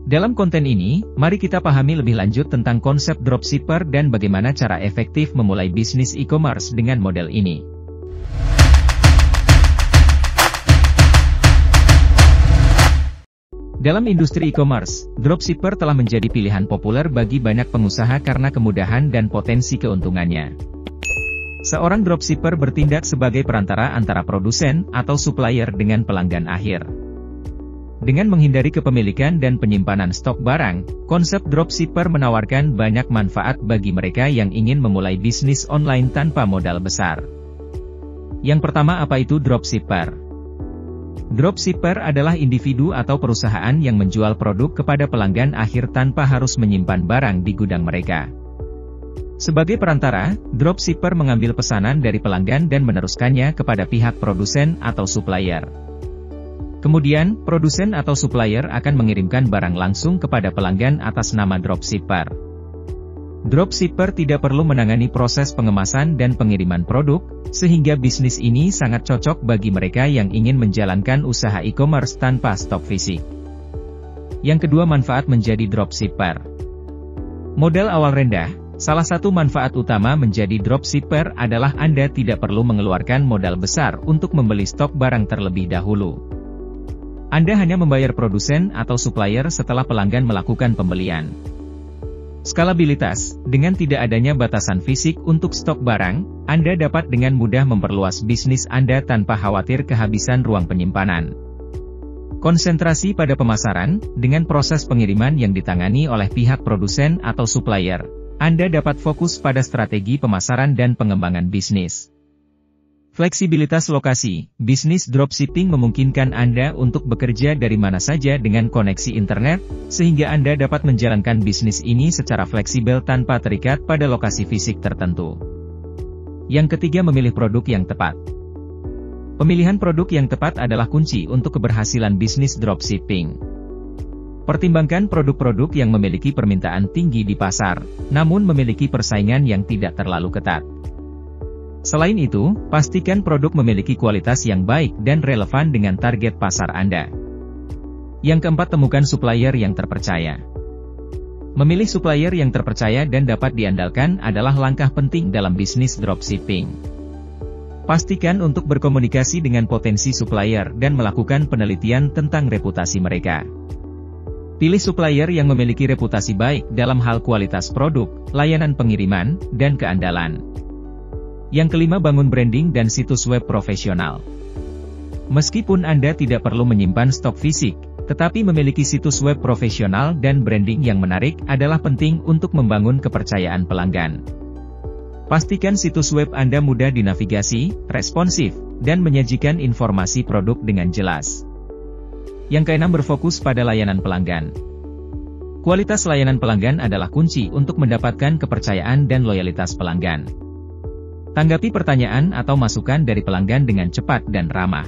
Dalam konten ini, mari kita pahami lebih lanjut tentang konsep dropshipper dan bagaimana cara efektif memulai bisnis e-commerce dengan model ini. Dalam industri e-commerce, dropshipper telah menjadi pilihan populer bagi banyak pengusaha karena kemudahan dan potensi keuntungannya. Seorang dropshipper bertindak sebagai perantara antara produsen atau supplier dengan pelanggan akhir. Dengan menghindari kepemilikan dan penyimpanan stok barang, konsep dropshipper menawarkan banyak manfaat bagi mereka yang ingin memulai bisnis online tanpa modal besar. Yang pertama, apa itu dropshipper? Dropshipper adalah individu atau perusahaan yang menjual produk kepada pelanggan akhir tanpa harus menyimpan barang di gudang mereka. Sebagai perantara, dropshipper mengambil pesanan dari pelanggan dan meneruskannya kepada pihak produsen atau supplier. Kemudian, produsen atau supplier akan mengirimkan barang langsung kepada pelanggan atas nama dropshipper. Dropshipper tidak perlu menangani proses pengemasan dan pengiriman produk, sehingga bisnis ini sangat cocok bagi mereka yang ingin menjalankan usaha e-commerce tanpa stok fisik. Yang kedua, manfaat menjadi dropshipper. Modal awal rendah. Salah satu manfaat utama menjadi dropshipper adalah Anda tidak perlu mengeluarkan modal besar untuk membeli stok barang terlebih dahulu. Anda hanya membayar produsen atau supplier setelah pelanggan melakukan pembelian. Skalabilitas, dengan tidak adanya batasan fisik untuk stok barang, Anda dapat dengan mudah memperluas bisnis Anda tanpa khawatir kehabisan ruang penyimpanan. Konsentrasi pada pemasaran, dengan proses pengiriman yang ditangani oleh pihak produsen atau supplier, Anda dapat fokus pada strategi pemasaran dan pengembangan bisnis. Fleksibilitas lokasi, bisnis dropshipping memungkinkan Anda untuk bekerja dari mana saja dengan koneksi internet, sehingga Anda dapat menjalankan bisnis ini secara fleksibel tanpa terikat pada lokasi fisik tertentu. Yang ketiga, memilih produk yang tepat. Pemilihan produk yang tepat adalah kunci untuk keberhasilan bisnis dropshipping. Pertimbangkan produk-produk yang memiliki permintaan tinggi di pasar, namun memiliki persaingan yang tidak terlalu ketat. Selain itu, pastikan produk memiliki kualitas yang baik dan relevan dengan target pasar Anda. Yang keempat, temukan supplier yang terpercaya. Memilih supplier yang terpercaya dan dapat diandalkan adalah langkah penting dalam bisnis dropshipping. Pastikan untuk berkomunikasi dengan potensi supplier dan melakukan penelitian tentang reputasi mereka. Pilih supplier yang memiliki reputasi baik dalam hal kualitas produk, layanan pengiriman, dan keandalan. Yang kelima, bangun branding dan situs web profesional. Meskipun Anda tidak perlu menyimpan stok fisik, tetapi memiliki situs web profesional dan branding yang menarik adalah penting untuk membangun kepercayaan pelanggan. Pastikan situs web Anda mudah dinavigasi, responsif, dan menyajikan informasi produk dengan jelas. Yang keenam, berfokus pada layanan pelanggan. Kualitas layanan pelanggan adalah kunci untuk mendapatkan kepercayaan dan loyalitas pelanggan. Tanggapi pertanyaan atau masukan dari pelanggan dengan cepat dan ramah.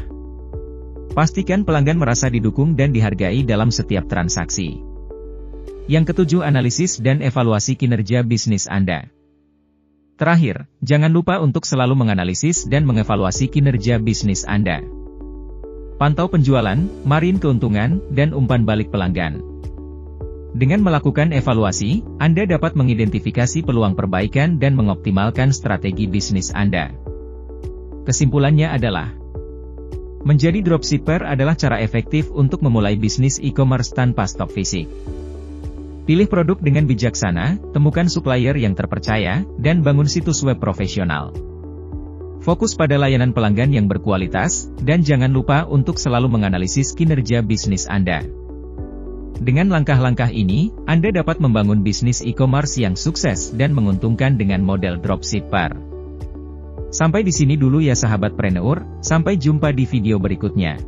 Pastikan pelanggan merasa didukung dan dihargai dalam setiap transaksi. Yang ketujuh, analisis dan evaluasi kinerja bisnis Anda. Terakhir, jangan lupa untuk selalu menganalisis dan mengevaluasi kinerja bisnis Anda. Pantau penjualan, margin keuntungan, dan umpan balik pelanggan. Dengan melakukan evaluasi, Anda dapat mengidentifikasi peluang perbaikan dan mengoptimalkan strategi bisnis Anda. Kesimpulannya adalah, menjadi dropshipper adalah cara efektif untuk memulai bisnis e-commerce tanpa stok fisik. Pilih produk dengan bijaksana, temukan supplier yang terpercaya, dan bangun situs web profesional. Fokus pada layanan pelanggan yang berkualitas, dan jangan lupa untuk selalu menganalisis kinerja bisnis Anda. Dengan langkah-langkah ini, Anda dapat membangun bisnis e-commerce yang sukses dan menguntungkan dengan model dropshipper. Sampai di sini dulu ya sahabat preneur, sampai jumpa di video berikutnya.